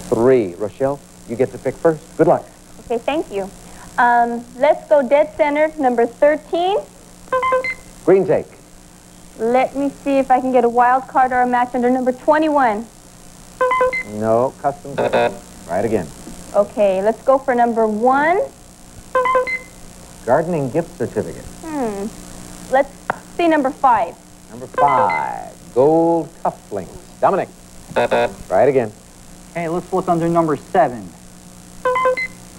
3. Rachelle, you get to pick first. Good luck. Okay, thank you. Let's go dead center, number 13. Green take. Let me see if I can get a wild card or a match under number 21. No, custom. Right again. Okay, let's go for number 1. Gardening gift certificate. Let's see number 5. Number 5. Gold cufflinks. Dominic. Right again. Hey, let's look under number 7.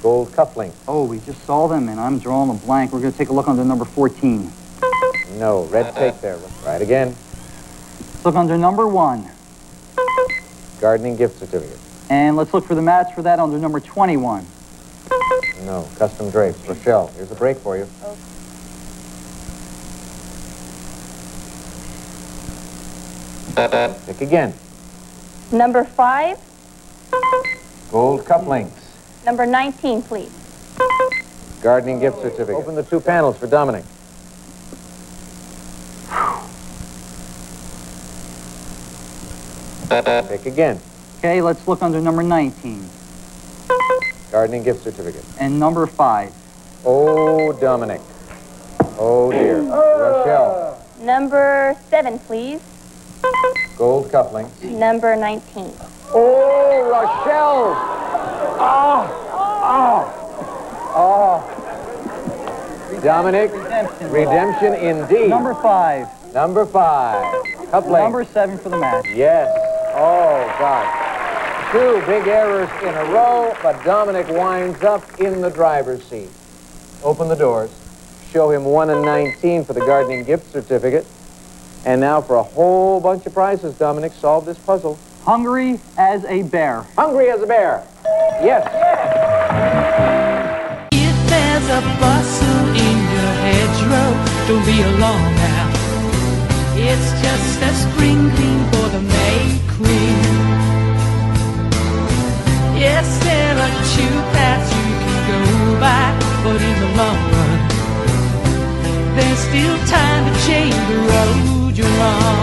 Gold cufflinks. Oh, we just saw them, and I'm drawing a blank. We're going to take a look under number 14. No, red take there. Right again. Let's look under number 1. Gardening gift certificate. And let's look for the match for that under number 21. No, custom drapes. Rachelle, here's a break for you. Pick again. Number 5. Gold cufflinks. Number 19, please. Gardening gift certificate. Open the 2 panels for Dominic. Pick again. Okay, let's look under number 19. Gardening gift certificate. And number 5. Oh, Dominic. Oh, dear. Rachelle. Number 7, please. Gold cufflinks. Number 19. Oh, Rachelle. Dominic. Redemption indeed. Number 5. Number 5. Cufflinks. Number 7 for the match. Yes. Oh, God. 2 big errors in a row, but Dominic winds up in the driver's seat. Open the doors. Show him 1 and 19 for the gardening gift certificate. And now for a whole bunch of prizes, Dominic. Solve this puzzle. Hungry as a bear. Hungry as a bear. Yes. If there's a bustle in your hedgerow, don't be alarmed now. It's just a spring clean for the May Queen. Yes, there are 2 paths you can go by, but in the long run, there's still time to change the road you're on.